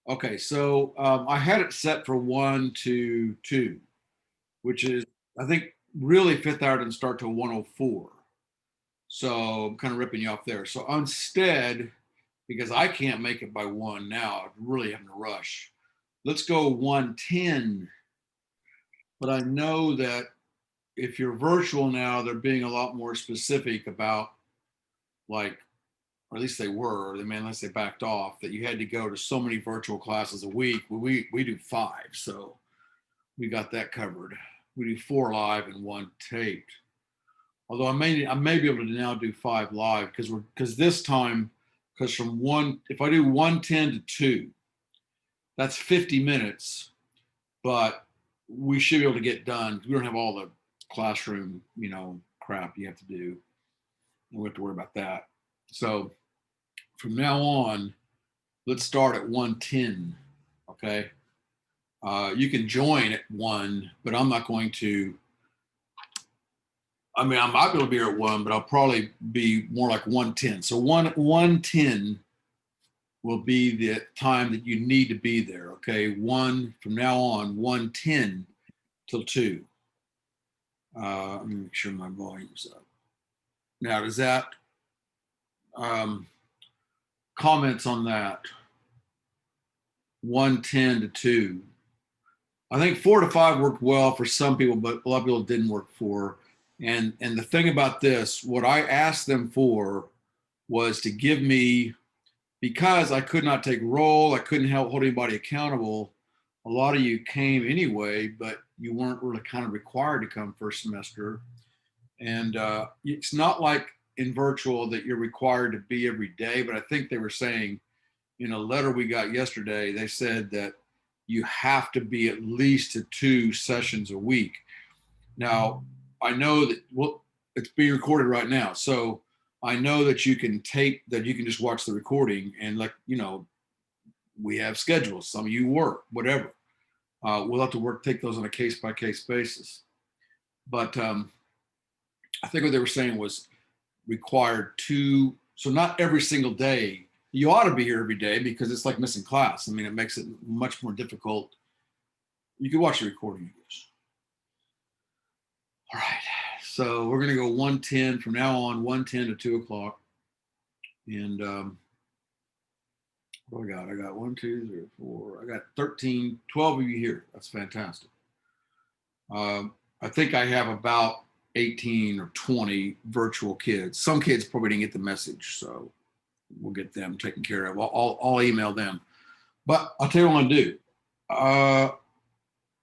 Okay, so I had it set for 1 to 2, which is, I think, really fifth hour didn't start till 104. So I'm kind of ripping you off there. So instead, because I can't make it by 1 now, I'm really having to rush. Let's go 110. But I know that if you're virtual now, they're being a lot more specific about, like, or at least they were, unless they backed off, that you had to go to so many virtual classes a week. We do 5, so we got that covered. We do 4 live and 1 taped. Although I may be able to now do 5 live because this time, because from 1, if I do 110 to 2, that's 50 minutes, but we should be able to get done. We don't have all the classroom, crap you have to do. We don't have to worry about that. So from now on, let's start at 110. Okay. You can join at 1, but I'm not going to. I might be able to be here at 1, but I'll probably be more like 110. So 110 will be the time that you need to be there. Okay. 1 from now on, 110 till 2. Let me make sure my volume's up. Now, does that comments on that? 110 to 2. I think 4 to 5 worked well for some people, but a lot of people it didn't work for. And the thing about this, what I asked them for was to give me, because I could not take roll, I couldn't help hold anybody accountable. A lot of you came anyway, but you weren't really kind of required to come first semester. And it's not like in virtual that you're required to be every day, but I think they were saying in a letter we got yesterday, they said that you have to be at least to 2 sessions a week. Now, I know that it's being recorded right now, so I know that you can tape, that you can just watch the recording, and we have schedules. Some of you work, whatever. We'll have to take those on a case by case basis. But I think what they were saying was required 2. So not every single day. You ought to be here every day because it's like missing class. It makes it much more difficult. You can watch the recording, I guess. All right. So we're going to go 110 from now on, 110 to 2 o'clock. And what do I got? I got 1, 2, 3, 4. I got 13, 12 of you here. That's fantastic. I think I have about 18 or 20 virtual kids. Some kids probably didn't get the message, so we'll get them taken care of. I'll email them. But I'll tell you what I'm going to do.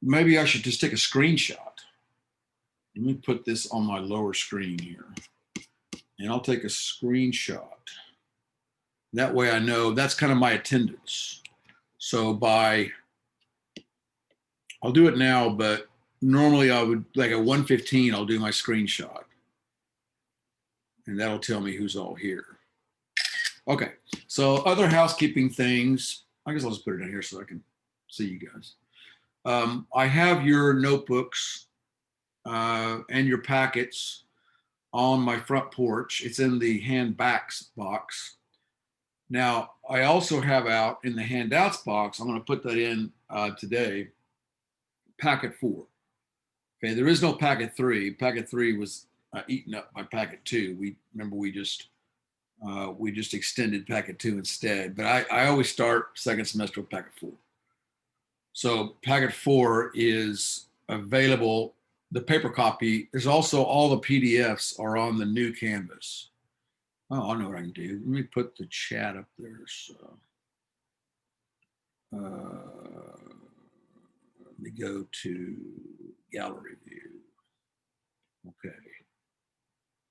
Maybe I should just take a screenshot. Let me put this on my lower screen here. And I'll take a screenshot. That way I know that's kind of my attendance. So I'll do it now, but normally I would, like at 1:15, I'll do my screenshot. And that'll tell me who's all here. Okay, so other housekeeping things. I guess I'll just put it in here so I can see you guys. I have your notebooks and your packets on my front porch. It's in the handbacks box. Now, I also have out in the handouts box, I'm going to put that in today, packet 4. Okay, there is no packet 3. Packet 3 was eaten up by packet 2. We just extended packet 2 instead. But I always start second semester with packet 4. So packet 4 is available. The paper copy, there's also all the PDFs are on the new Canvas. Oh, I know what I can do. Let me put the chat up there. So let me go to gallery view. Okay.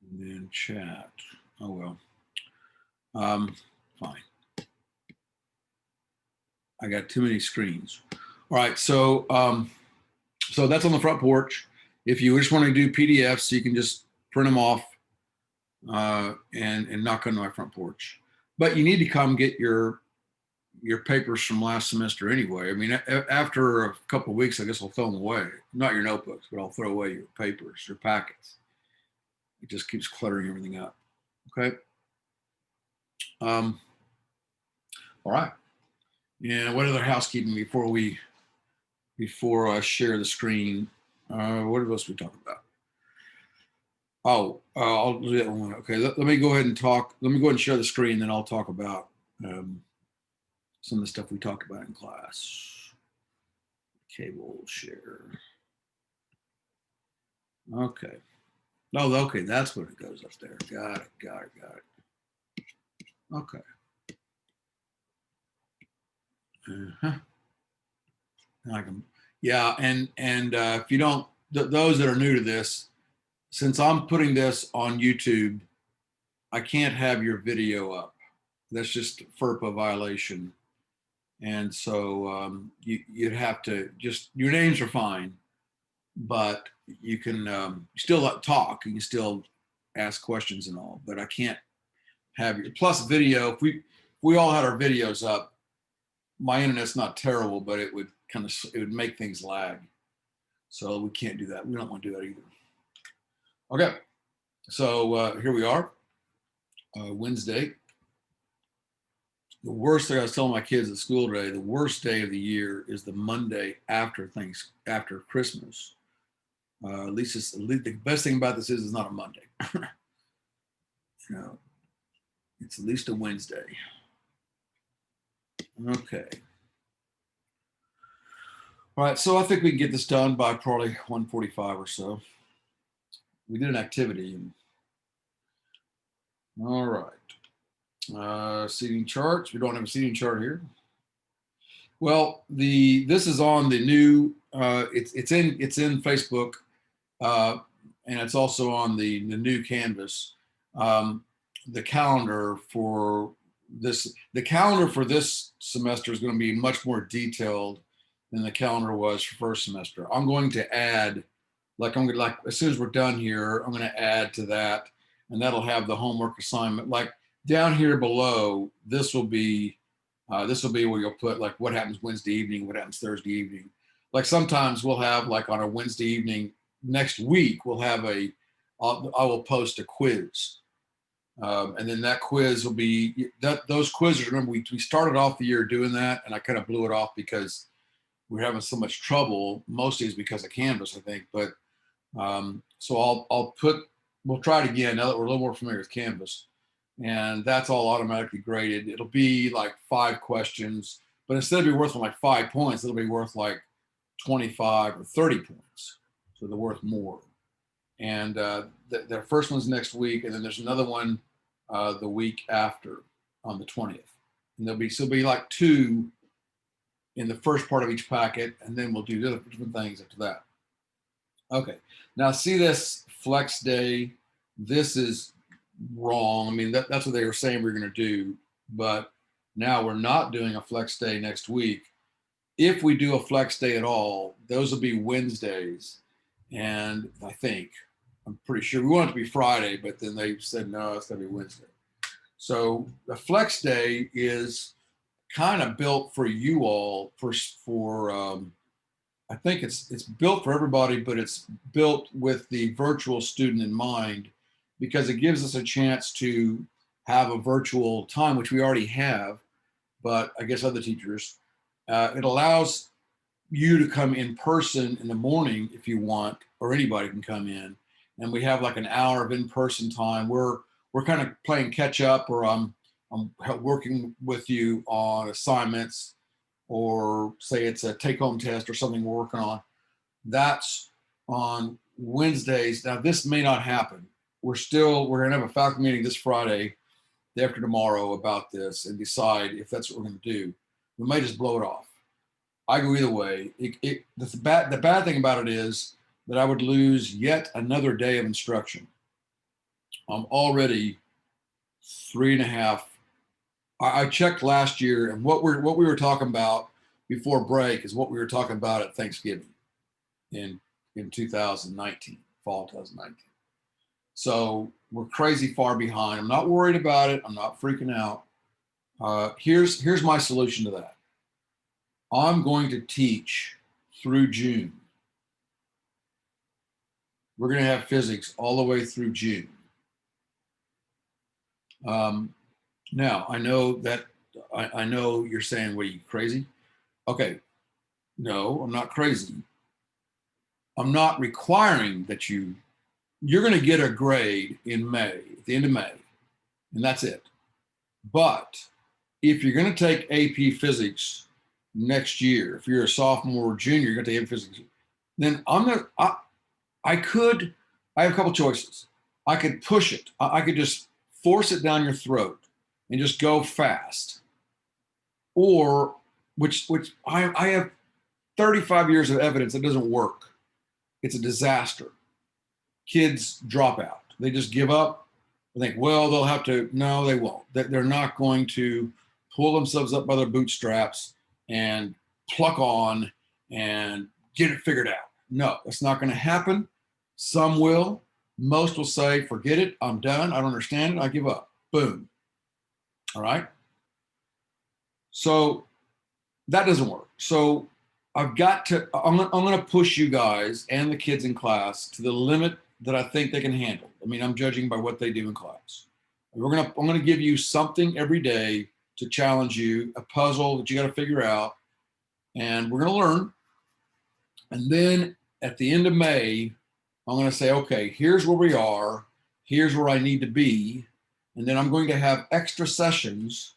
And then chat. Oh, well. Fine. I got too many screens. All right. So that's on the front porch. If you just want to do PDFs, you can just print them off and knock on my front porch. But you need to come get your papers from last semester anyway. After a couple of weeks, I guess I'll throw them away. Not your notebooks, but I'll throw away your papers, your packets. It just keeps cluttering everything up. Okay. All right. And what other housekeeping before I share the screen? What else we talk about? Oh, I'll do that one. Okay, let me go ahead and talk. Let me go ahead and share the screen, then I'll talk about some of the stuff we talked about in class. Cable share. Okay. Oh, okay, that's what it goes up there. Got it. Okay. Uh-huh. I can, yeah, and if you don't, those that are new to this, since I'm putting this on YouTube, I can't have your video up. That's just FERPA violation. And so you'd have to just, your names are fine, but you can still talk, you can still ask questions and all, but I can't have your, plus video, if we all had our videos up, my internet's not terrible, but it would make things lag. So we can't do that. We don't want to do that either. Okay, so here we are, Wednesday. The worst thing I was telling my kids at school today, the worst day of the year is the Monday after Christmas. At least the best thing about this is it's not a Monday. You know, it's at least a Wednesday. Okay. All right, so I think we can get this done by probably 1:45 or so. We did an activity. All right. Seating charts. We don't have a seating chart here. Well, this is on the new. It's in Facebook, and it's also on the new Canvas. The calendar for this semester is going to be much more detailed than the calendar was for first semester. I'm going to add, like as soon as we're done here, I'm going to add to that, and that'll have the homework assignment. Like down here below, this will be where you'll put like what happens Wednesday evening, what happens Thursday evening. Like sometimes we'll have like on a Wednesday evening next week, we'll have I will post a quiz. And then that quiz will be those quizzes. Remember, we started off the year doing that, and I kind of blew it off because we're having so much trouble. Mostly is because of Canvas, I think. But so we'll try it again now that we're a little more familiar with Canvas, and that's all automatically graded. It'll be like 5 questions, but instead of being worth like 5 points, it'll be worth like 25 or 30 points. So they're worth more. And the first one's next week, and then there's another one the week after on the 20th. And there'll be like 2 in the first part of each packet, and then we'll do different things after that. Okay, now see this flex day. This is wrong. I mean, that's what they were saying we were going to do, but now we're not doing a flex day next week. If we do a flex day at all, those will be Wednesdays. And I'm pretty sure we want it to be Friday, but then they said, no, it's going to be Wednesday. So the flex day is kind of built for you all I think it's built for everybody, but it's built with the virtual student in mind because it gives us a chance to have a virtual time, which we already have, but I guess other teachers, it allows you to come in person in the morning if you want, or anybody can come in, and we have like an hour of in-person time. We're kind of playing catch up, or I'm working with you on assignments, or say it's a take-home test or something we're working on. That's on Wednesdays. Now this may not happen. We're gonna have a faculty meeting this Friday, day after tomorrow, about this and decide if that's what we're gonna do. We may just blow it off. I go either way. The bad thing about it is that I would lose yet another day of instruction. I'm already 3.5. I checked last year, and what we were talking about before break is what we were talking about at Thanksgiving in 2019, fall 2019. So we're crazy far behind. I'm not worried about it. I'm not freaking out. Here's my solution to that. I'm going to teach through June. We're going to have physics all the way through June. Now, I know that I know you're saying, what, are you crazy? Okay, no, I'm not crazy. I'm not requiring that you're going to get a grade in May, at the end of May, and that's it. But if you're going to take AP Physics next year, if you're a sophomore or junior, you're going to take AP Physics, then I have a couple choices. I could push it. I could just force it down your throat and just go fast. Or, which I have 35 years of evidence that doesn't work. It's a disaster. Kids drop out. They just give up. They think, well, they'll have to. No, they won't. They're not going to pull themselves up by their bootstraps and pluck on and get it figured out. No, that's not going to happen. Some will. Most will say, forget it. I'm done. I don't understand it. I give up. Boom. All right. So that doesn't work. So I'm going to push you guys and the kids in class to the limit that I think they can handle. I mean, I'm judging by what they do in class. I'm going to give you something every day to challenge you, a puzzle that you got to figure out, and we're going to learn. And then at the end of May, I'm going to say, okay, here's where we are. Here's where I need to be. And then I'm going to have extra sessions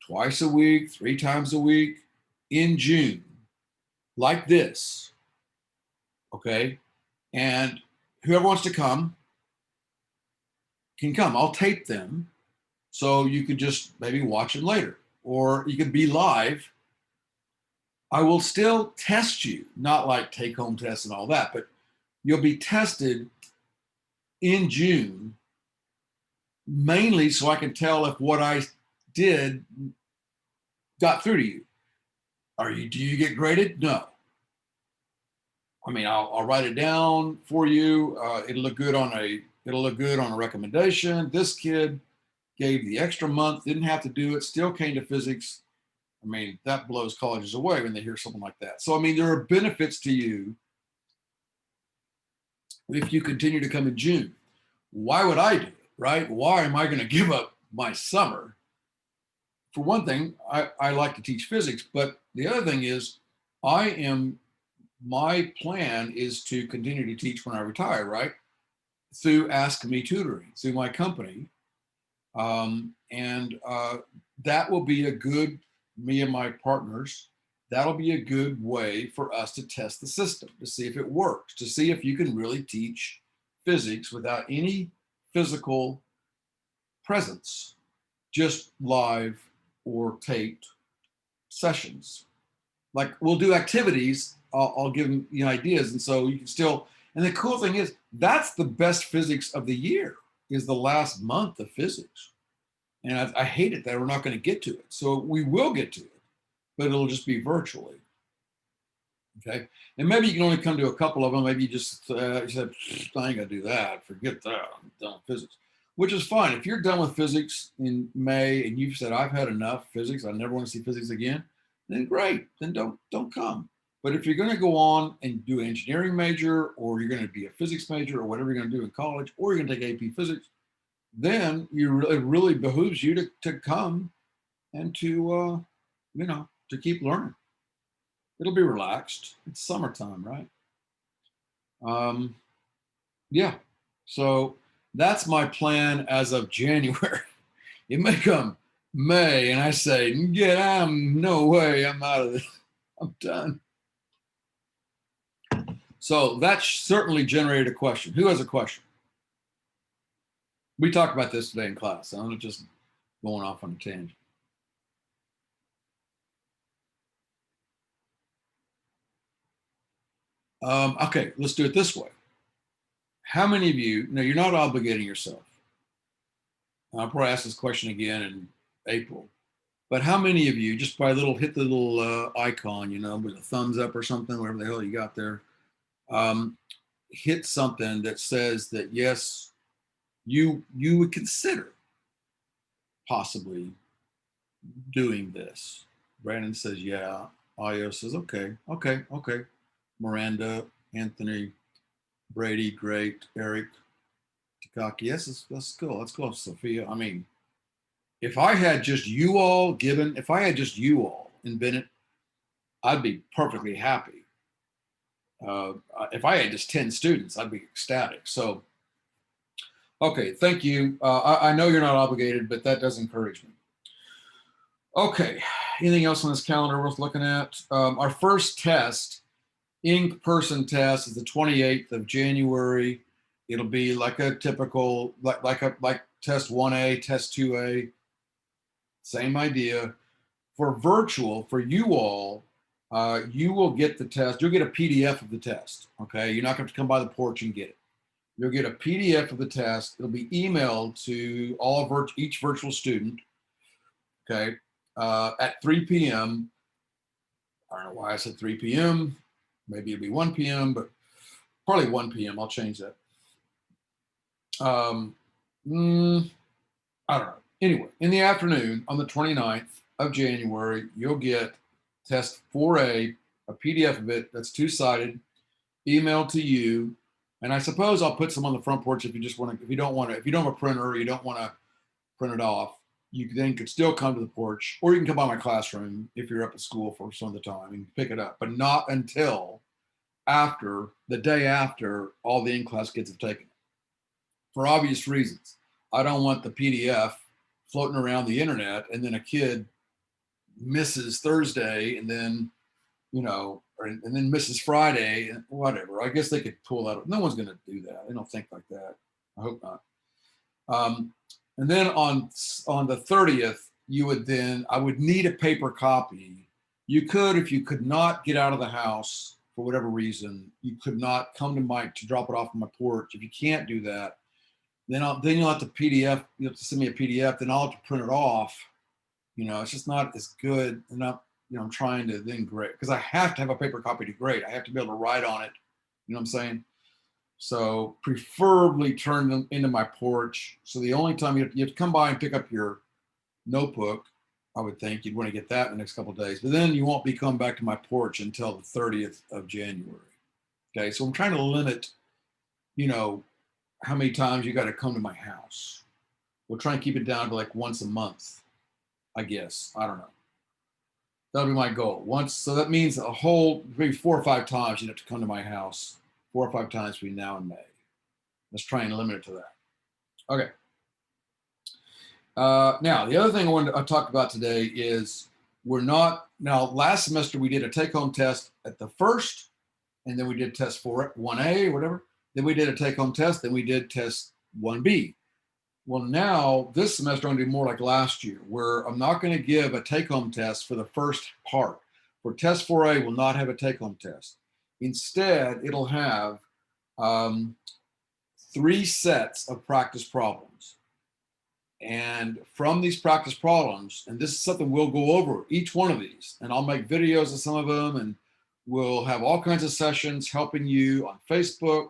twice a week, 3 times a week in June, like this. Okay. And whoever wants to come can come. I'll tape them so you could just maybe watch it later, or you could be live. I will still test you, not like take home tests and all that, but you'll be tested in June, mainly so I can tell if what I did got through to you. Do you get graded? No. I mean, I'll write it down for you. It'll look good on a recommendation. This kid gave the extra month, didn't have to do it, still came to physics. I mean, that blows colleges away when they hear something like that. So, I mean, there are benefits to you if you continue to come in June. Why would I do it, right? Why am I going to give up my summer? For one thing, I like to teach physics, but the other thing is my plan is to continue to teach when I retire, right? Through Ask Me Tutoring, through my company. And that will be me and my partners, that'll be a good way for us to test the system, to see if it works, to see if you can really teach physics without any physical presence, just live or taped sessions. Like, we'll do activities, I'll give them ideas, and so you can still, and the cool thing is, that's the best physics of the year, is the last month of physics. And I hate it that we're not going to get to it. So we will get to it, but it'll just be virtually. Okay. And maybe you can only come to a couple of them. Maybe you said, I ain't going to do that. Forget that. I'm done with physics, which is fine. If you're done with physics in May and you've said, I've had enough physics, I never want to see physics again, then great. Then don't come. But if you're going to go on and do an engineering major, or you're going to be a physics major, or whatever you're going to do in college, or you're going to take AP physics, then it really behooves you to come and to keep learning. It'll be relaxed. It's summertime, right? Yeah. So that's my plan as of January. It may come May and I say, no way, I'm out of this. I'm done. So that certainly generated a question. Who has a question? We talked about this today in class. So I'm not just going off on a tangent. Okay, let's do it this way. How many of you, now you're not obligating yourself. I'll probably ask this question again in April, but how many of you, just by hit the little icon, with a thumbs up or something, whatever the hell you got there, hit something that says that, yes, you would consider possibly doing this. Brandon says, yeah. Ayo says, okay. Miranda, Anthony, Brady, great. Eric, Takaki, yes, that's cool. That's cool. Sophia, I mean, if I had just you all in Bennett, I'd be perfectly happy. If I had just 10 students, I'd be ecstatic. So, okay, thank you. I know you're not obligated, but that does encourage me. Okay, anything else on this calendar worth looking at? Our first test, in-person test, is the 28th of January. It'll be like a typical, like test 1A, test 2A, same idea. For virtual, for you all, you will get the test. You'll get a PDF of the test. Okay, you're not going to come by the porch and get it. You'll get a PDF of the test. It'll be emailed to each virtual student. Okay, at 3 p.m. I don't know why I said 3 p.m. Maybe it'll be 1 p.m., but probably 1 p.m. I'll change that. I don't know. Anyway, in the afternoon on the 29th of January, you'll get test 4A, a PDF of it that's two-sided, emailed to you. And I suppose I'll put some on the front porch if you just want to, if you don't have a printer or you don't want to print it off, you then could still come to the porch, or you can come by my classroom if you're up at school for some of the time and pick it up, but not until after the day after all the in-class kids have taken it. For obvious reasons. I don't want the PDF floating around the internet and then a kid misses Thursday and then, and then misses Friday and whatever. I guess they could pull that. No one's going to do that. They don't think like that. I hope not. And then on the 30th, I would need a paper copy. You could, if you could not get out of the house for whatever reason, you could not come to drop it off on my porch. If you can't do that, then you'll have to PDF. You have to send me a PDF. Then I'll have to print it off. It's just not as good. And I'm trying to then grade because I have to have a paper copy to grade. I have to be able to write on it. You know what I'm saying? So preferably turn them into my porch. So the only time you have to come by and pick up your notebook, I would think you'd want to get that in the next couple of days. But then you won't be coming back to my porch until the 30th of January. Okay, so I'm trying to limit, how many times you got to come to my house. We'll try and keep it down to like once a month, I guess. I don't know. That'll be my goal. So that means maybe 4 or 5 times you have to come to my house, 4 or 5 times between now and May. Let's try and limit it to that. Okay. Now, the other thing I wanted to talk about today is last semester we did a take-home test at the first, and then we did test 1A or whatever. Then we did a take-home test. Then we did test 1B. Well, now this semester I'm going to do more like last year, where I'm not going to give a take-home test for the first part. For test 4A, will not have a take-home test. Instead, it'll have 3 sets of practice problems. And from these practice problems, and this is something we'll go over each one of these, and I'll make videos of some of them, and we'll have all kinds of sessions helping you on Facebook.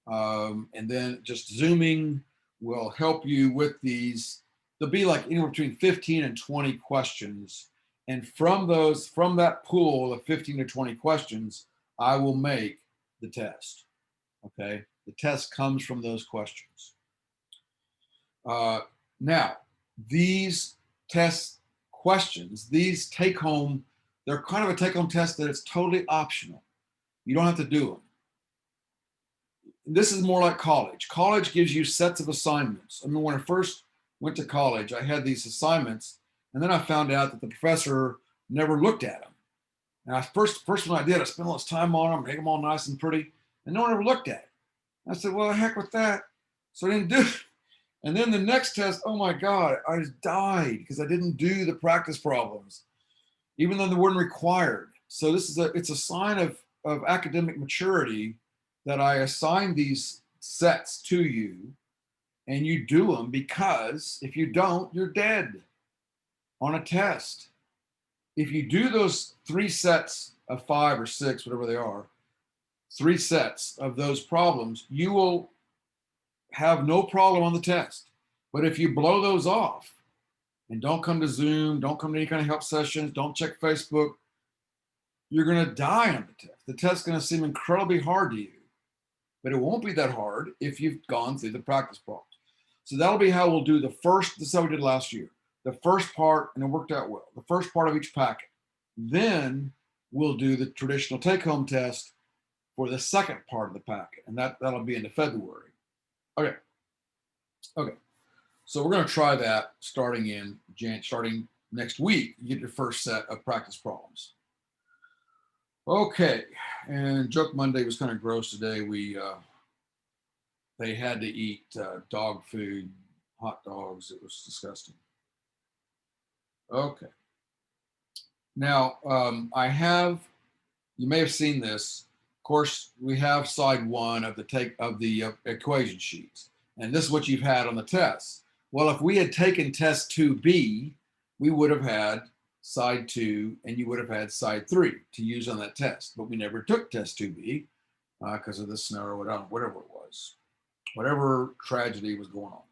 And then just Zooming will help you with these. There'll be like anywhere between 15 and 20 questions. And from that pool of 15 to 20 questions, I will make the test. Okay. The test comes from those questions. Now, these test questions, these take home, they're kind of a take home test that it's totally optional. You don't have to do them. This is more like college. College gives you sets of assignments. I mean, when I first went to college, I had these assignments, and then I found out that the professor never looked at them. And first one I did, I spent all this time on them, make them all nice and pretty, and no one ever looked at it. I said, well, the heck with that. So I didn't do it. And then the next test, oh my God, I just died because I didn't do the practice problems, even though they weren't required. So it's a sign of academic maturity that I assign these sets to you and you do them, because if you don't, you're dead on a test. If you do those 3 sets of 5 or 6, whatever they are, 3 sets of those problems, you will have no problem on the test. But if you blow those off and don't come to Zoom, don't come to any kind of help sessions, don't check Facebook, you're going to die on the test. The test's going to seem incredibly hard to you, but it won't be that hard if you've gone through the practice problems. So that'll be how we'll do the first. This is how we did last year. the first part, and it worked out well, the first part of each packet. Then we'll do the traditional take-home test for the second part of the packet, and that'll be into February. Okay. Okay. So we're going to try that starting next week. You get your first set of practice problems. Okay. And Joke Monday was kind of gross today. They had to eat dog food, hot dogs. It was disgusting. Okay. Now, you may have seen this. Of course, we have side one of the equation sheets, and this is what you've had on the test. Well, if we had taken test 2B, we would have had side 2, and you would have had side 3 to use on that test. But we never took test 2B because of the snow or whatever it was, whatever tragedy was going on.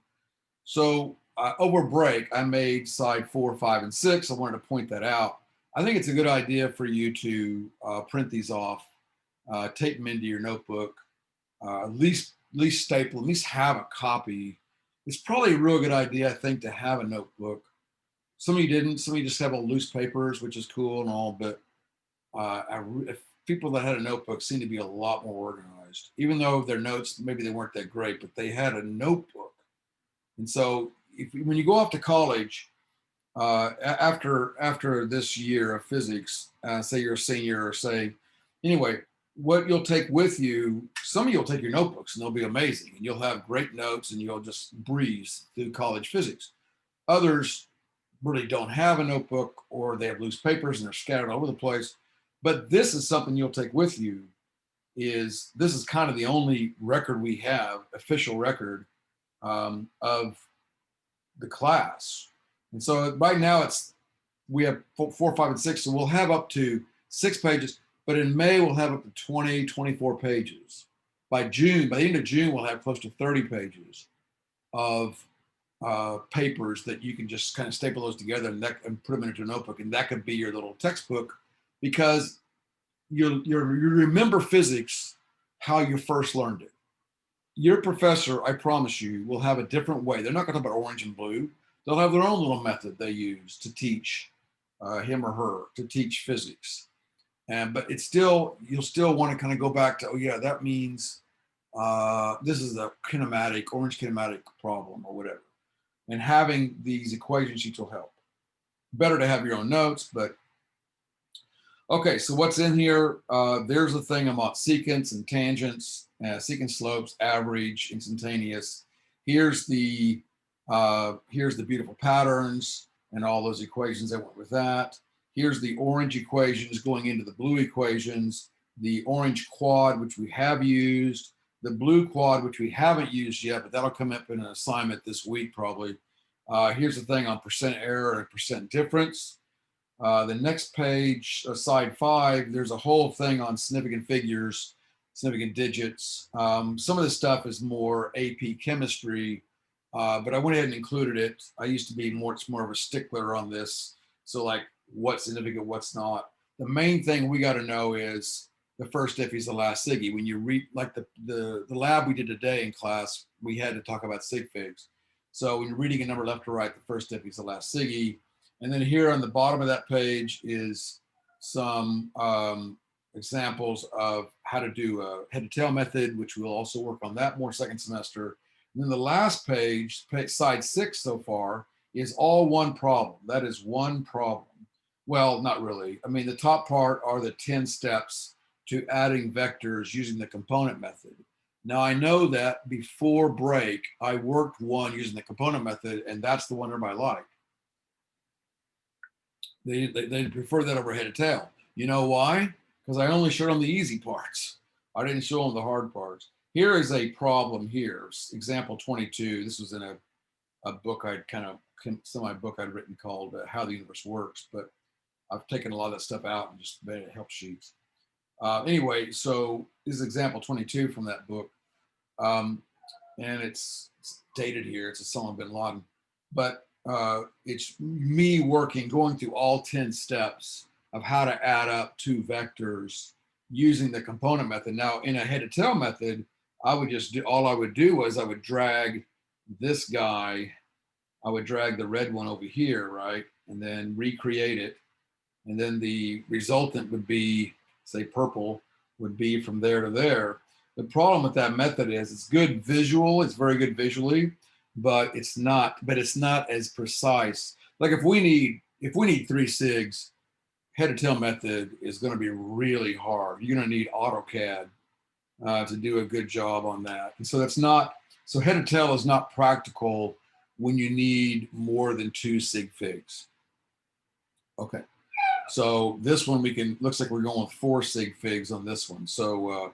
So over break, I made side 4, 5, and 6. I wanted to point that out. I think it's a good idea for you to print these off, tape them into your notebook, at least staple, at least have a copy. It's probably a real good idea, I think, to have a notebook. Some of you didn't. Some of you just have all loose papers, which is cool and all, but people that had a notebook seem to be a lot more organized, even though their notes, maybe they weren't that great, but they had a notebook. And so when you go off to college, after this year of physics, say you're a senior or anyway, what you'll take with you, some of you will take your notebooks and they'll be amazing and you'll have great notes and you'll just breeze through college physics. Others really don't have a notebook or they have loose papers and they're scattered all over the place. But this is something you'll take with you. This is kind of the only record we have, official record of the class. And so right now we have 4, 5, and 6. So we'll have up to 6 pages, but in May we'll have up to 20, 24 pages. By the end of June, we'll have close to 30 pages of papers that you can just kind of staple those together and put them into a notebook. And that could be your little textbook because you remember physics how you first learned it. Your professor, I promise you, will have a different way. They're not going to talk about orange and blue. They'll have their own little method they use to teach him or her to teach physics. But you'll still want to kind of go back to, oh yeah, that means this is a orange kinematic problem or whatever. And having these equation sheets will help. Better to have your own notes, but okay, so what's in here? There's a thing about secants and tangents, secant slopes, average, instantaneous. Here's the beautiful patterns and all those equations that went with that. Here's the orange equations going into the blue equations, the orange quad, which we have used, the blue quad, which we haven't used yet, but that'll come up in an assignment this week probably. Here's the thing on percent error and percent difference. The next page, side 5, there's a whole thing on significant figures, significant digits. Some of this stuff is more AP chemistry, but I went ahead and included it. I used to be more of a stickler on this. So like what's significant, what's not. The main thing we got to know is the first if is the last siggy. When you read like the lab we did today in class, we had to talk about sig figs. So when you're reading a number left to right, the first if is the last siggy. And then here on the bottom of that page is some examples of how to do a head to tail method, which we'll also work on that more second semester. And then the last page, side 6 so far, is all one problem. That is one problem. Well, not really. I mean, the top part are the 10 steps to adding vectors using the component method. Now, I know that before break, I worked one using the component method, and that's the one everybody liked. They prefer that over head to tail. You know why? Because I only showed them the easy parts. I didn't show them the hard parts. Here is a problem here. Example 22. This was in a book semi-book I'd written called How the Universe Works, but I've taken a lot of that stuff out and just made it help sheets. Anyway, so this is example 22 from that book. And it's dated here. It's Osama bin Laden. But it's me going through all 10 steps of how to add up 2 vectors using the component method. Now, in a head to tail method, all I would do was I would drag this guy I would drag the red one over here, right? And then recreate it. And then the resultant would be, say, purple, would be from there to there. The problem with that method is it's good visual, it's very good visually, but it's not as precise. Like if we need 3 SIGs, head to tail method is going to be really hard. You're going to need AutoCAD to do a good job on that. And so so head to tail is not practical when you need more than 2 sig figs. Okay. So this one looks like we're going with 4 sig figs on this one. So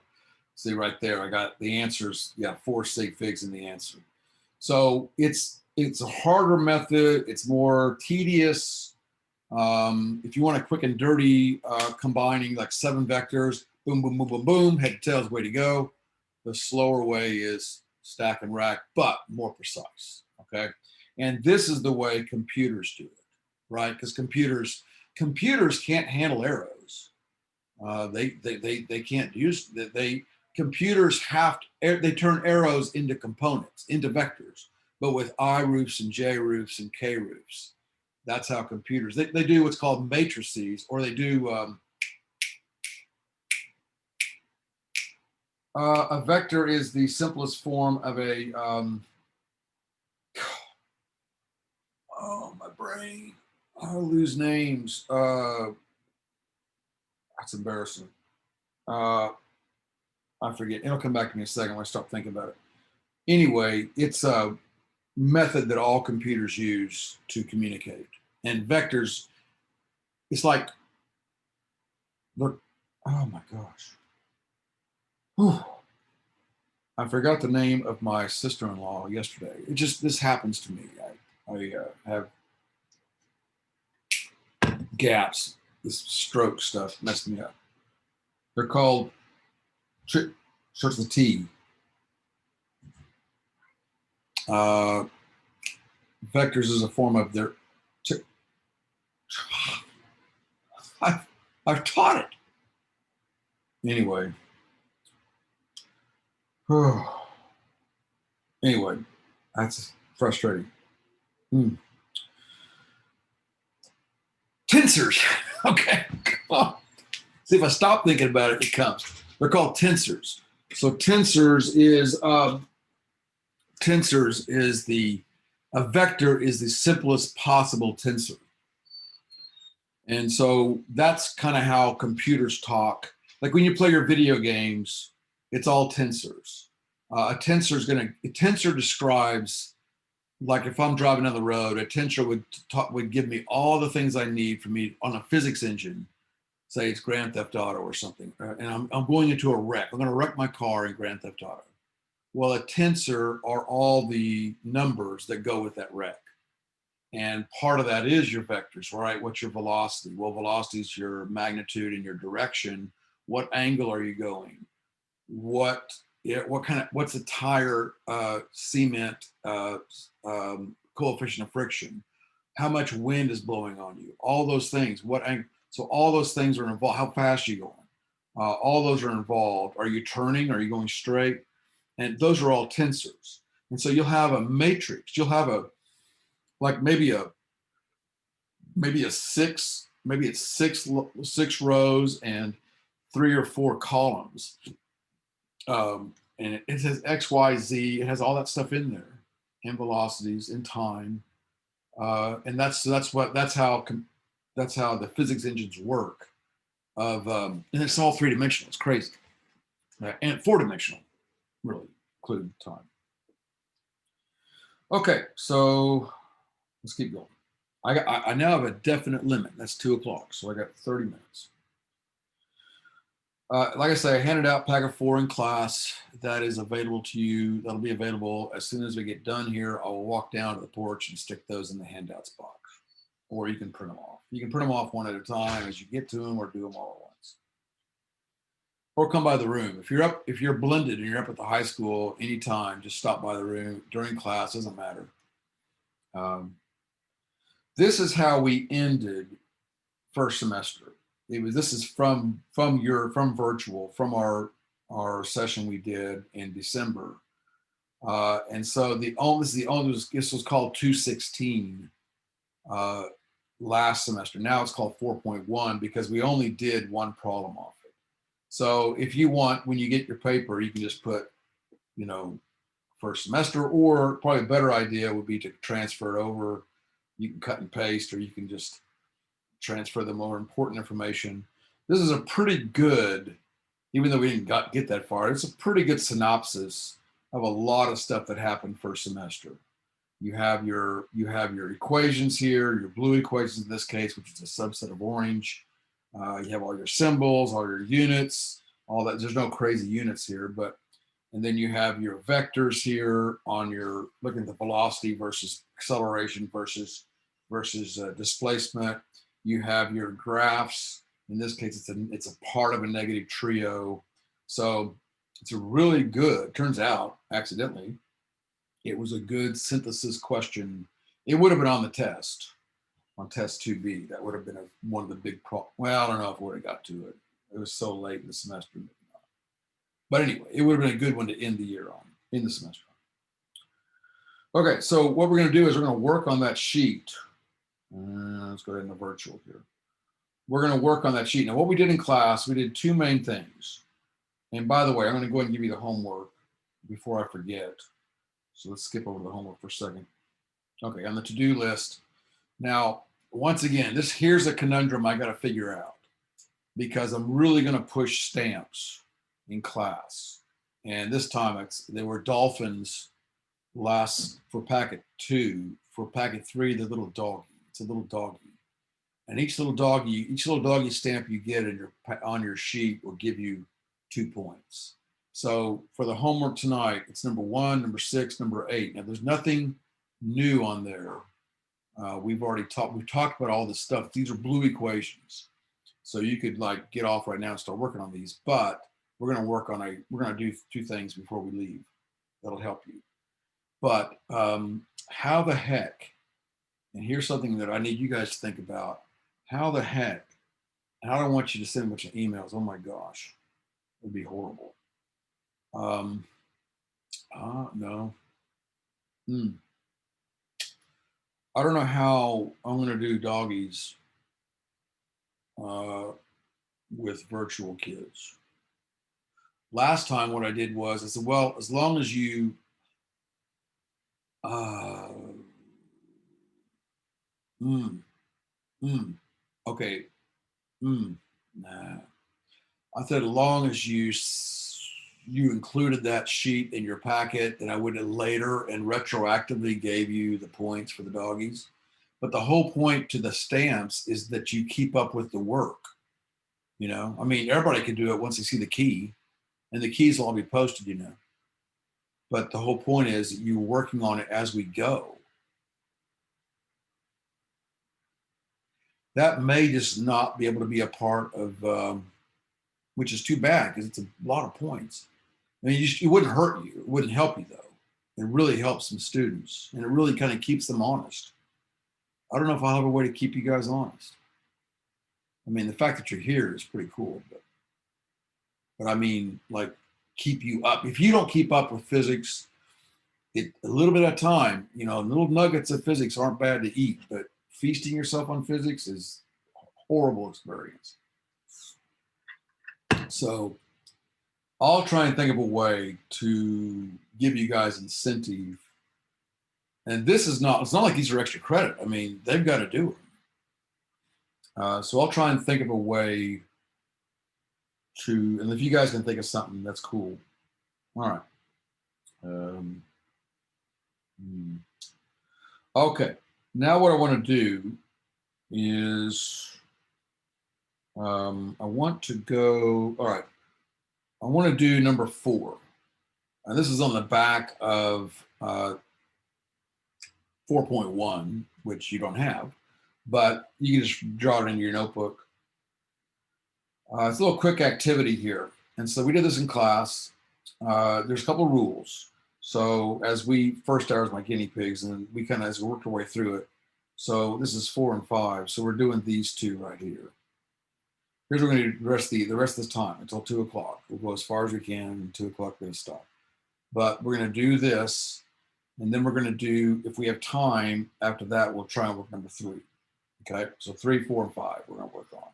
see right there, I got the answers. Yeah, 4 sig figs in the answer. So it's a harder method. It's more tedious. If you want a quick and dirty combining like 7 vectors, boom, boom, boom, boom, boom, head to tail is the way to go. The slower way is stack and rack, but more precise. Okay. And this is the way computers do it, right? Because computers can't handle arrows. They can't use computers they turn arrows into components, into vectors, but with I roofs and J roofs and K roofs. That's how computers, they do what's called matrices, or they do a vector is the simplest form of a oh, my brain, I lose names. That's embarrassing. I forget. It'll come back to me in a second when I stop thinking about it. Anyway, it's a method that all computers use to communicate. And vectors, it's like, look, oh my gosh. Whew. I forgot the name of my sister-in-law yesterday. This happens to me. I have gaps. This stroke stuff messed me up. They're called, starts with T. Vectors is a form of their. I've taught it. Anyway. Anyway, that's frustrating. Tensors. Okay. See, if I stop thinking about it, it comes. They're called tensors. So tensors is a vector is the simplest possible tensor. And so that's kind of how computers talk. Like when you play your video games, it's all tensors. A tensor describes, like if I'm driving down the road, a tensor would give me all the things I need for me on a physics engine. Say it's Grand Theft Auto or something, and I'm going into a wreck. I'm going to wreck my car in Grand Theft Auto. Well, a tensor are all the numbers that go with that wreck. And part of that is your vectors, right? What's your velocity? Well, velocity is your magnitude and your direction. What angle are you going? What's the tire cement coefficient of friction? How much wind is blowing on you? All those things. So all those things are involved. How fast are you going? All those are involved. Are you turning? Are you going straight? And those are all tensors. And so you'll have a matrix. You'll have maybe it's six rows and 3 or 4 columns. And it says X, Y, Z. It has all that stuff in there, and velocities, and time. And that's how the physics engines work. And it's all 3-dimensional. It's crazy, and 4-dimensional, really, including time. Okay, so let's keep going. I now have a definite limit. That's 2 o'clock, so I got 30 minutes. Like I say, I handed out packet 4 in class. That is available to you. That'll be available as soon as we get done here. I will walk down to the porch and stick those in the handouts box, or you can print them off. You can print them off one at a time as you get to them, or do them all at once, or come by the room. If you're blended and you're up at the high school anytime, just stop by the room during class. Doesn't matter. This is how we ended first semester. This is from virtual, from our session we did in December. And so this was called 216 last semester. Now it's called 4.1 because we only did one problem off it. So if you want, when you get your paper, you can just put, you know, first semester, or probably a better idea would be to transfer it over. You can cut and paste, or you can just transfer the more important information. This is a pretty good, even though we didn't get that far, it's a pretty good synopsis of a lot of stuff that happened first semester. You have your equations here, your blue equations in this case, which is a subset of orange. You have all your symbols, all your units, all that. There's no crazy units here, but and then you have your vectors here on your looking at the velocity versus acceleration versus displacement. You have your graphs. In this case, it's a part of a negative trio. So it's a really good, turns out, accidentally, it was a good synthesis question. It would have been on the test, on test 2B. That would have been one of the big problems. Well, I don't know if we would have got to it. It was so late in the semester. But anyway, it would have been a good one to end the year on, in the semester. Okay, so what we're going to do is we're going to work on that sheet. Let's go ahead into virtual here. We're going to work on that sheet. Now, what we did in class, we did two main things. And by the way, I'm going to go ahead and give you the homework before I forget. So let's skip over the homework for a second. Okay, on the to-do list. Now, once again, here's a conundrum I got to figure out because I'm really going to push stamps in class. And this time they were dolphins last for packet 2. For packet 3, the little doggy. It's a little doggy. And each little doggy stamp you get on your sheet will give you 2 points. So for the homework tonight, it's number 1, number 6, number 8. Now there's nothing new on there. We've talked about all this stuff. These are blue equations. So you could like get off right now and start working on these, but we're going to do 2 things before we leave. That'll help you. But how the heck, and here's something that I need you guys to think about. How the heck, and I don't want you to send a bunch of emails. Oh my gosh, it'd be horrible. No. I don't know how I'm going to do doggies with virtual kids. Last time what I did was I said, well, as long as you okay, nah. I said, as long as you included that sheet in your packet, then I would have later and retroactively gave you the points for the doggies. But the whole point to the stamps is that you keep up with the work. You know, I mean, everybody can do it once they see the key, and the keys will all be posted, you know. But the whole point is you're working on it as we go. That may just not be able to be a part of, which is too bad because it's a lot of points. I mean, it wouldn't hurt you. It wouldn't help you, though. It really helps some students, and it really kind of keeps them honest. I don't know if I'll have a way to keep you guys honest. I mean, the fact that you're here is pretty cool, but I mean, like, keep you up. If you don't keep up with physics, a little bit at a time, you know, little nuggets of physics aren't bad to eat, but feasting yourself on physics is a horrible experience. So I'll try and think of a way to give you guys incentive. And it's not like these are extra credit. I mean, they've got to do it. So I'll try and think of a way and if you guys can think of something, that's cool. All right. Okay. Now what I want to do is I want to go, all right. I want to do number 4. And this is on the back of 4.1, which you don't have, but you can just draw it in your notebook. It's a little quick activity here. And so we did this in class. There's a couple of rules. So as first hour is my guinea pigs, and we kind of as we worked our way through it. So this is 4 and 5. So we're doing these 2 right here. Here's what we're going to do the rest of this time until 2 o'clock. We'll go as far as we can, and 2 o'clock we're going to stop. but we're going to do this. And then we're going to do, if we have time after that, we'll try and work number 3. Okay, so 3, 4, and 5 we're going to work on.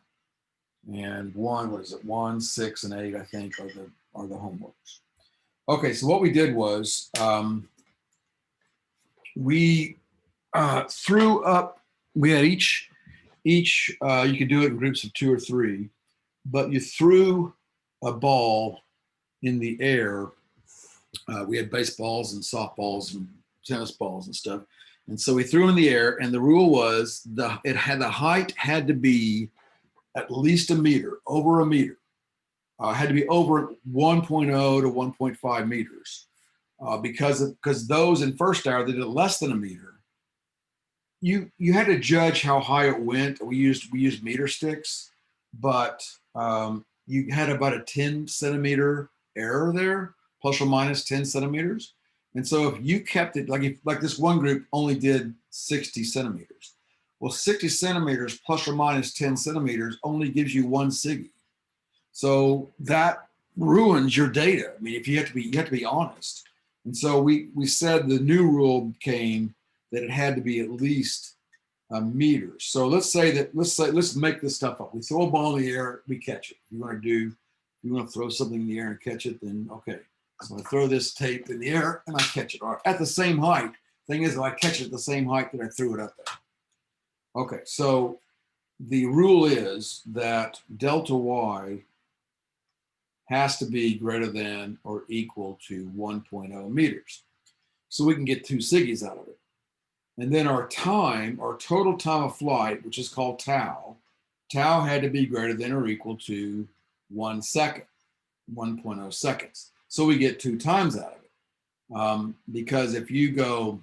And 1, what is it? 1, 6, and 8, I think, are the homeworks. Okay, so what we did was we threw up, we had each you could do it in groups of 2 or 3, but you threw a ball in the air. We had baseballs and softballs and tennis balls and stuff. And so we threw in the air, and the rule was the height had to be at least a meter, over a meter. Had to be over 1.0 to 1.5 meters. Because those in first hour that did less than a meter, you had to judge how high it went. We used meter sticks, but you had about a 10 centimeter error there, plus or minus 10 centimeters. And so if you kept it, like this one group only did 60 centimeters. Well, 60 centimeters plus or minus 10 centimeters only gives you 1 siggy. So that ruins your data. I mean, if you have to be honest. And so we said the new rule came that it had to be at least a meter. So let's make this stuff up. We throw a ball in the air, we catch it. If you want to throw something in the air and catch it, then okay. So I throw this tape in the air and I catch it. All right, at the same height. Thing is, if I catch it at the same height that I threw it up there. Okay, so the rule is that delta y has to be greater than or equal to 1.0 meters. So we can get 2 siggies out of it. And then our total time of flight, which is called tau had to be greater than or equal to 1 second, 1.0 seconds. So we get 2 times out of it. Because if you go,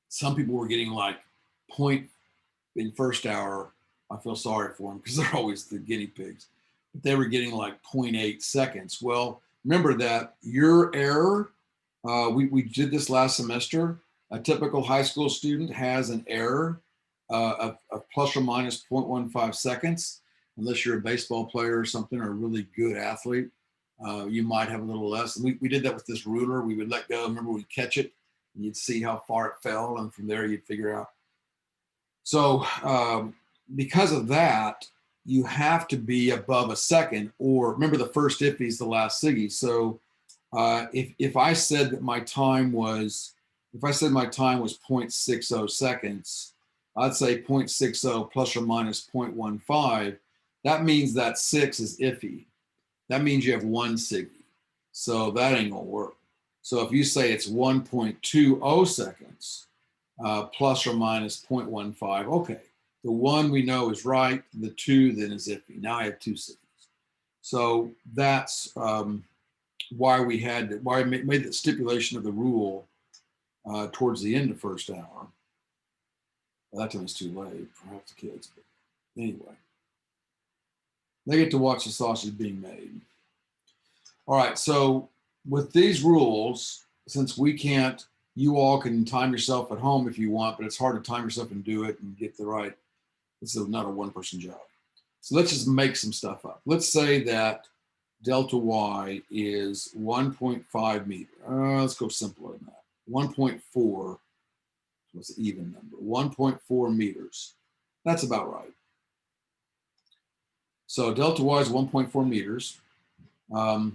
some people were getting like point in first hour. I feel sorry for them because they're always the guinea pigs. But they were getting like 0.8 seconds. Well, remember that your error, we did this last semester. A typical high school student has an error of plus or minus 0.15 seconds. Unless you're a baseball player or something, or a really good athlete, you might have a little less. And we did that with this ruler. We would let go. Remember, we'd catch it, and you'd see how far it fell, and from there you'd figure out. So because of that, you have to be above a second, or remember the first iffy is the last siggy. So if I said that my time was, 0.60 seconds, I'd say 0.60 plus or minus 0.15. That means that 6 is iffy. That means you have 1 siggy. So that ain't gonna work. So if you say it's 1.20 seconds plus or minus 0.15, okay. The 1 we know is right, the 2 then is iffy. Now I have 2 siggies. So that's why I made the stipulation of the rule towards the end of first hour. Well, that time it's too late for half the kids, but anyway. They get to watch the sausage being made. All right, so with these rules, since we can't, you all can time yourself at home if you want, but it's hard to time yourself and do it and get the right, this is not a one-person job. So let's just make some stuff up. Let's say that delta y is 1.5 meters. Let's go simpler than that. 1.4, what's the even number? 1.4 meters. That's about right. So delta y is 1.4 meters. No.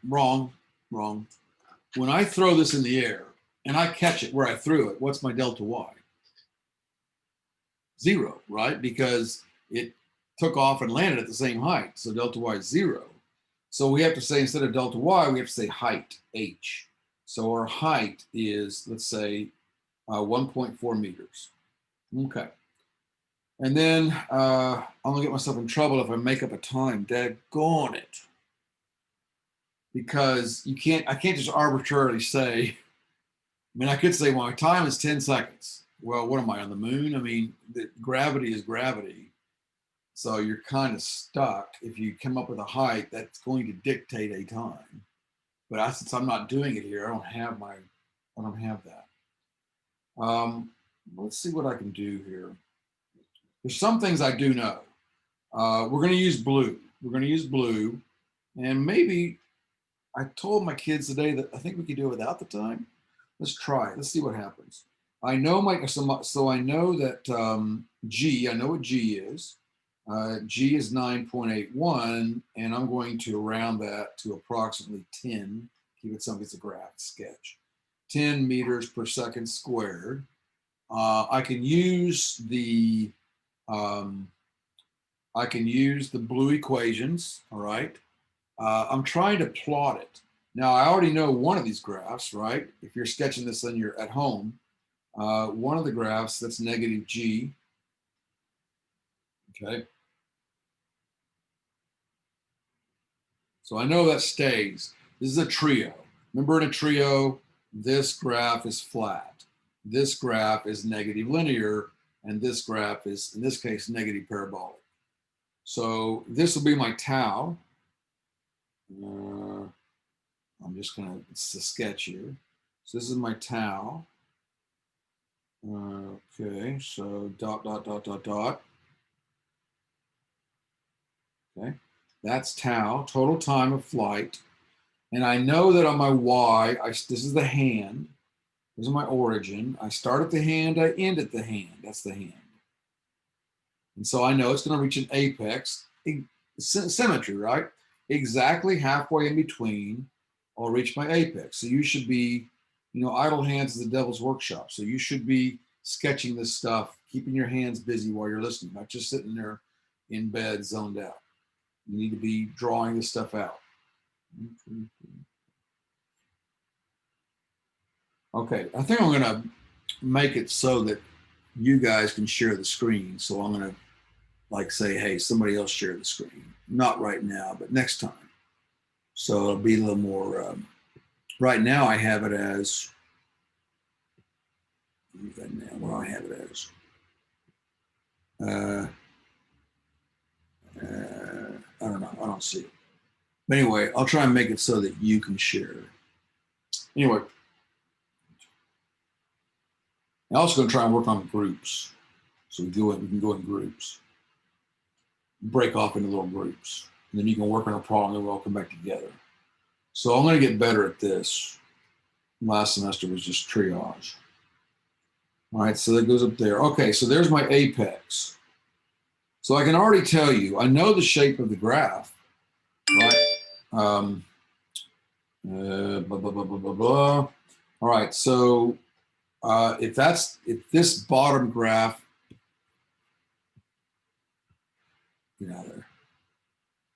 Wrong. When I throw this in the air and I catch it where I threw it, what's my delta y? 0, right? Because it took off and landed at the same height. So delta y is 0. So we have to say, instead of delta y, we have to say height, h. So our height is, let's say, 1.4 meters. Okay. And then I'm gonna get myself in trouble if I make up a time. Daggone it. Because I can't just arbitrarily say, I could say, well, my time is 10 seconds. Well, what am I, on the moon? I mean, gravity is gravity. So you're kind of stuck. If you come up with a height, that's going to dictate a time. But since I'm not doing it here, I don't have that. Let's see what I can do here. There's some things I do know. We're going to use blue. We're going to use blue. And maybe I told my kids today that I think we could do it without the time. Let's try it. Let's see what happens. I know so I know that G, I know what G is. G is 9.81, and I'm going to round that to approximately 10. Keep it something, it's a graph sketch. 10 meters per second squared. I can use the blue equations, all right? I'm trying to plot it. Now, I already know one of these graphs, right? If you're sketching this and you're at home, one of the graphs, that's negative G, okay? So I know that stays. This is a trio. Remember, in a trio, this graph is flat. This graph is negative linear, and this graph is, in this case, negative parabolic. So this will be my tau. I'm just gonna, it's a sketch here. So this is my tau. Okay, so dot, dot, dot, dot, dot. Okay, that's tau, total time of flight. And I know that on my y, this is the hand. This is my origin. I start at the hand, I end at the hand. That's the hand. And so I know it's going to reach an apex. Symmetry, right? Exactly halfway in between, I'll reach my apex. So you should be, idle hands is the devil's workshop. So you should be sketching this stuff, keeping your hands busy while you're listening, not just sitting there in bed zoned out. You need to be drawing this stuff out. Okay, I think I'm going to make it so that you guys can share the screen. So I'm going to say, hey, somebody else share the screen. Not right now, but next time. So it'll be a little more, right now I have it as, what do I have it as? I don't know, I don't see it. But anyway, I'll try and make it so that you can share. Anyway, I'm also going to try and work on groups. So we can go in groups, break off into little groups, and then you can work on a problem and we'll all come back together. So I'm going to get better at this. Last semester was just triage. All right, so that goes up there. Okay, so there's my apex. So I can already tell you, I know the shape of the graph, right? Blah, blah, blah, blah, blah, blah. All right, so if this bottom graph,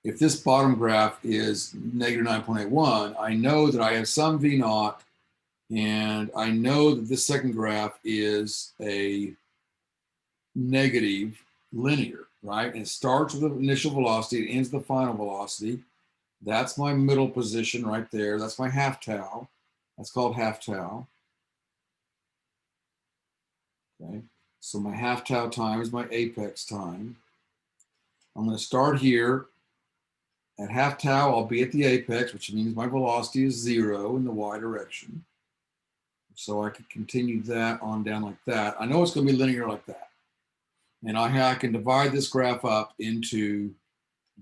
if this bottom graph is negative 9.81, I know that I have some V naught, and I know that this second graph is a negative linear, right? And it starts with the initial velocity, it ends the final velocity. That's my middle position right there. That's my half tau. That's called half tau. Okay, so my half tau time is my apex time. I'm going to start here. At half tau, I'll be at the apex, which means my velocity is 0 in the y direction. So I can continue that on down like that. I know it's going to be linear like that. And I can divide this graph up into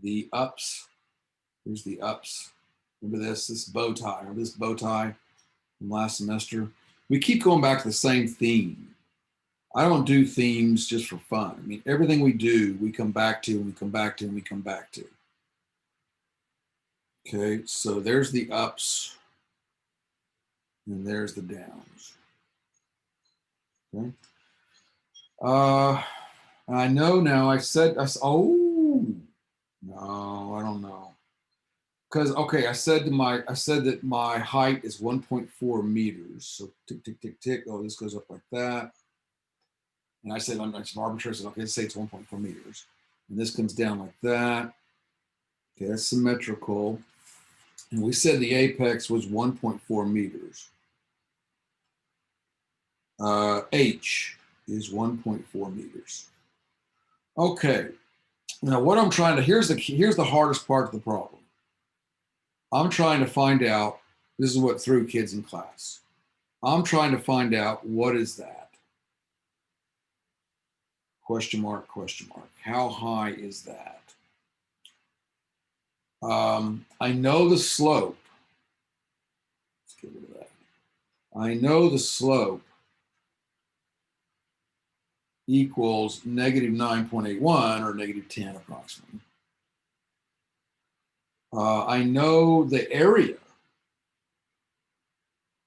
the ups. Here's the ups. Remember this bow tie. Remember this bow tie from last semester? We keep going back to the same theme. I don't do themes just for fun. I mean, everything we do, we come back to, and we come back to, and we come back to. Okay, so there's the ups, and there's the downs. Okay. I know now. Oh no, I don't know. Because okay, I said that my height is 1.4 meters. So tick tick tick tick. Oh, this goes up like that. And I said I'm some arbitrary. I said okay, let's say it's 1.4 meters, and this comes down like that. Okay, that's symmetrical. And we said the apex was 1.4 meters. H is 1.4 meters. Okay. Now what I'm trying to, here's the hardest part of the problem. I'm trying to find out, this is what threw kids in class. I'm trying to find out, what is that? Question mark, question mark. How high is that? I know the slope. Let's get rid of that. I know the slope equals negative 9.81 or negative 10 approximately. I know the area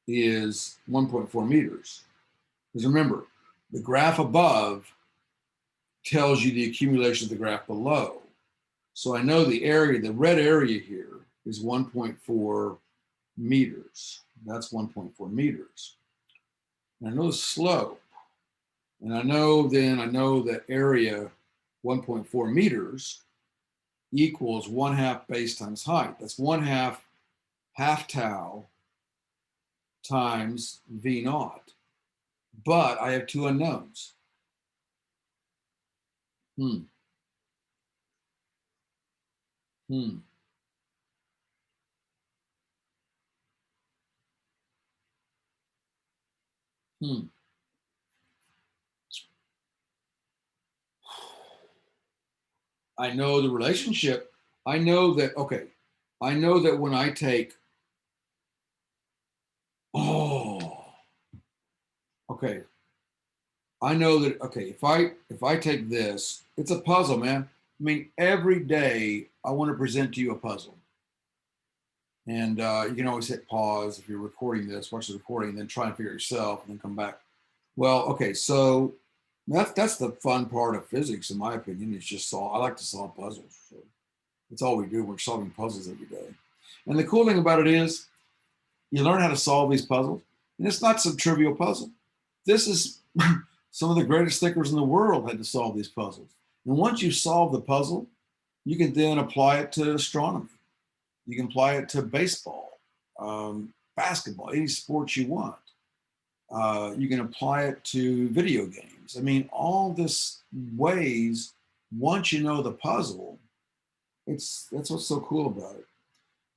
is 1.4 meters. Because remember, the graph above tells you the accumulation of the graph below. So I know the area, the red area here is 1.4 meters. That's 1.4 meters. And I know the slope. And I know that area 1.4 meters equals 1/2 base times height. That's 1/2 half tau times V naught. But I have two unknowns. Hmm. Hmm. Hmm. I know the relationship. I know that, okay, I know that when I take, oh, okay. I know that, okay, if I take this, it's a puzzle, man. I mean, every day I want to present to you a puzzle. And you can always hit pause if you're recording this, watch the recording, then try and figure it yourself and then come back. Well, okay, so that's the fun part of physics, in my opinion, is just solve. I like to solve puzzles. So it's all we do. We're solving puzzles every day. And the cool thing about it is you learn how to solve these puzzles, and it's not some trivial puzzle. This is some of the greatest thinkers in the world had to solve these puzzles. And once you solve the puzzle, you can then apply it to astronomy. You can apply it to baseball, basketball, any sports you want. You can apply it to video games. I mean, all this ways, once you know the puzzle, that's what's so cool about it.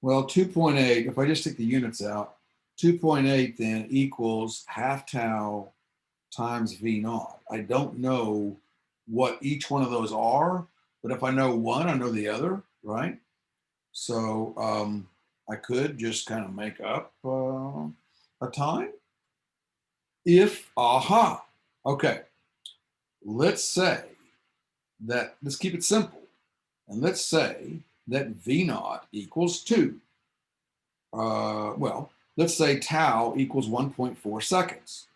Well, 2.8, if I just take the units out, 2.8 then equals half tau times V naught. I don't know what each one of those are, but if I know one, I know the other, right? So I could just kind of make up a time. If, aha, okay, let's say that, let's keep it simple. And let's say that V naught equals 2. Well, let's say tau equals 1.4 seconds.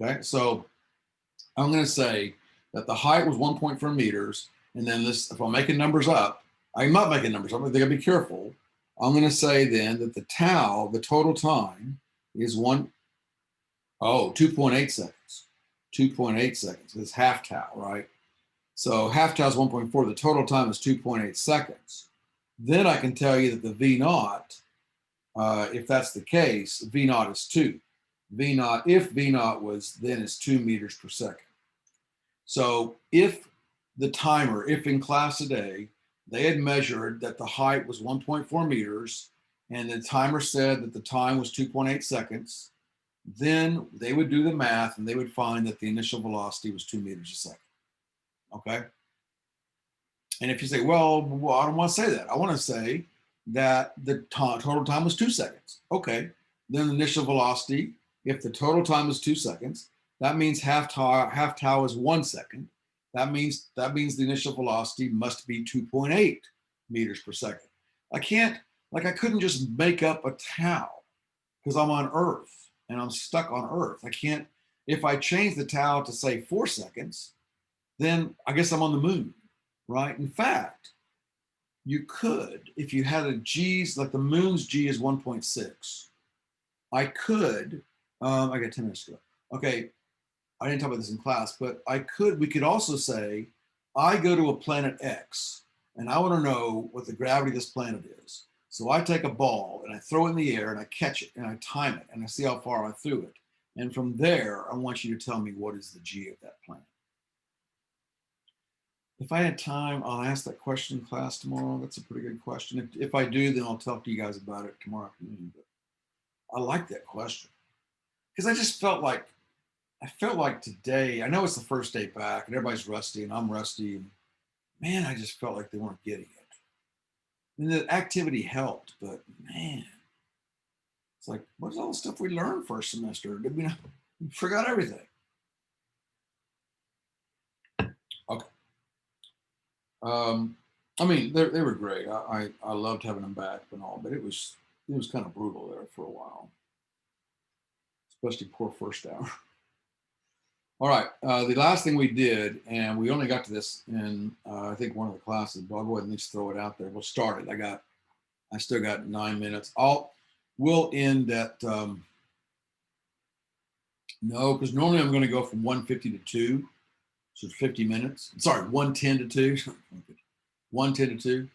Okay, so I'm going to say that the height was 1.4 meters. And then this, if I'm making numbers up, I'm not making numbers up, I think I'll be careful. I'm going to say then that the tau, the total time, is 2.8 seconds. 2.8 seconds. It's half tau, right? So half tau is 1.4. The total time is 2.8 seconds. Then I can tell you that the V naught, if that's the case, V naught is 2. V naught, if V naught was, then is 2 meters per second. So if the timer, if in class today, they had measured that the height was 1.4 meters and the timer said that the time was 2.8 seconds, then they would do the math and they would find that the initial velocity was 2 meters a second. Okay. And if you say, well, I don't want to say that. I want to say that the total time was 2 seconds. Okay. Then the initial velocity, if the total time is 2 seconds, that means half tau is 1 second. That means the initial velocity must be 2.8 meters per second. I couldn't just make up a tau because I'm on Earth and I'm stuck on Earth. I can't, if I change the tau to say 4 seconds, then I guess I'm on the moon, right? In fact, you could, if you had a G's, like the moon's G is 1.6. I could, I got 10 minutes to go. Okay, I didn't talk about this in class, but we could also say, I go to a planet X and I want to know what the gravity of this planet is. So I take a ball and I throw it in the air and I catch it and I time it and I see how far I threw it. And from there, I want you to tell me what is the G of that planet. If I had time, I'll ask that question in class tomorrow. That's a pretty good question. If I do, then I'll talk to you guys about it tomorrow afternoon. But I like that question because I felt like today, I know it's the first day back and everybody's rusty and I'm rusty. And man, I just felt like they weren't getting it. And the activity helped, but man, it's like, what's all the stuff we learned first semester? Did we not? We forgot everything. Okay. I mean, they were great. I loved having them back and all, but it was kind of brutal there for a while, especially poor first hour. All right. The last thing we did, and we only got to this in I think one of the classes, but I'll go ahead and just throw it out there. We'll start it. I still got 9 minutes. We'll end at no, because normally I'm going to go from 150 to 2, so 50 minutes. Sorry, 110 to 2, 110 to 2.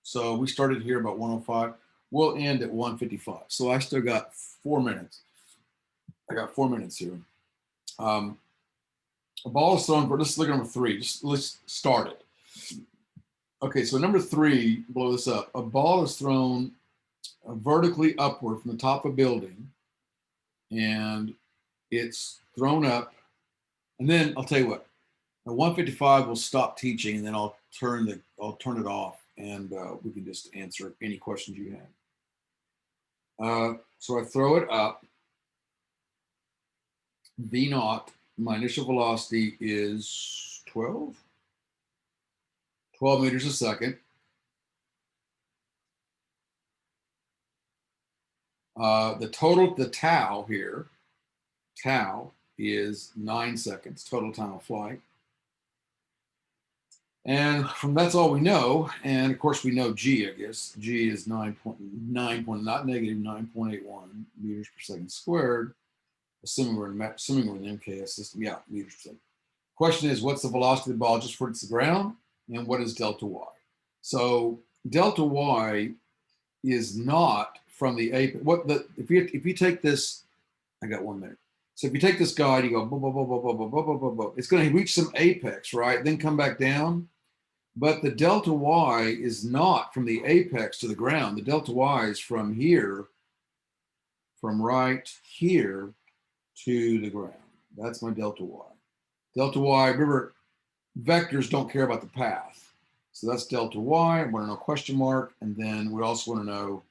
So we started here about 105. We'll end at 155. So I still got 4 minutes. I got 4 minutes here. A ball is thrown for, let's look at number 3. Let's start it. Okay, so number 3, blow this up. A ball is thrown vertically upward from the top of a building, and it's thrown up. And then I'll tell you what, at 155 we'll stop teaching, and then I'll turn it off, and we can just answer any questions you have. So I throw it up. V naught, my initial velocity is 12 meters a second. The tau here, tau is 9 seconds, total time of flight. And from that's all we know. And of course we know G, I guess. G is 9.9, not negative 9.81 meters per second squared, assuming we're in an MKS system. Yeah, meters per second. Question is, what's the velocity of the ball just before it's the ground? And what is delta Y? So delta Y is not from the apex. If you take this, I got 1 minute. So if you take this guide, you go, blah, blah, blah, blah, blah, blah, blah, blah, blah. It's going to reach some apex, right? Then come back down. But the delta Y is not from the apex to the ground. The delta Y is from here, from right here to the ground. That's my delta Y. Delta Y, remember, vectors don't care about the path. So that's delta Y. I want to know question mark. And then we also want to know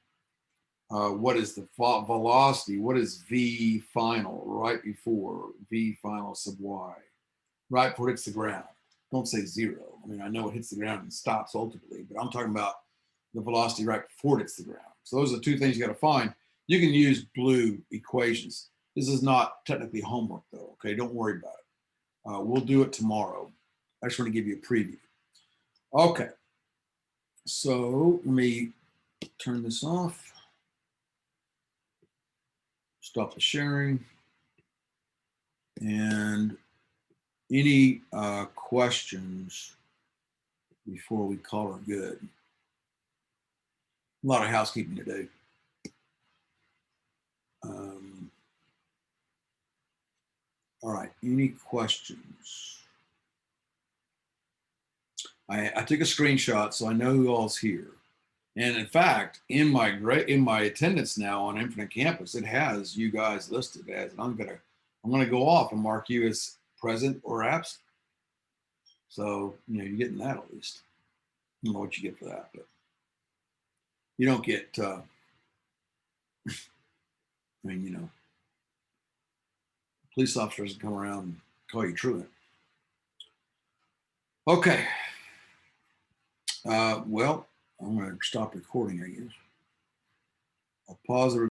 what is the velocity? What is V final right before V final sub Y? Right before it hits the ground. Don't say 0. I mean, I know it hits the ground and stops ultimately, but I'm talking about the velocity right before it hits the ground. So those are the 2 things you got to find. You can use blue equations. This is not technically homework though, okay? Don't worry about it. We'll do it tomorrow. I just want to give you a preview. Okay, so let me turn this off. Stop the sharing. And any questions before we call her good? A lot of housekeeping today. All right, any questions? I took a screenshot so I know who all's here. And in fact, in my attendance now on Infinite Campus, it has you guys listed as, and I'm gonna go off and mark you as present or absent. So you're getting that at least. I don't know what you get for that, but you don't get. I mean, police officers come around and call you truant. Okay. Well, I'm going to stop recording, I guess. I'll pause the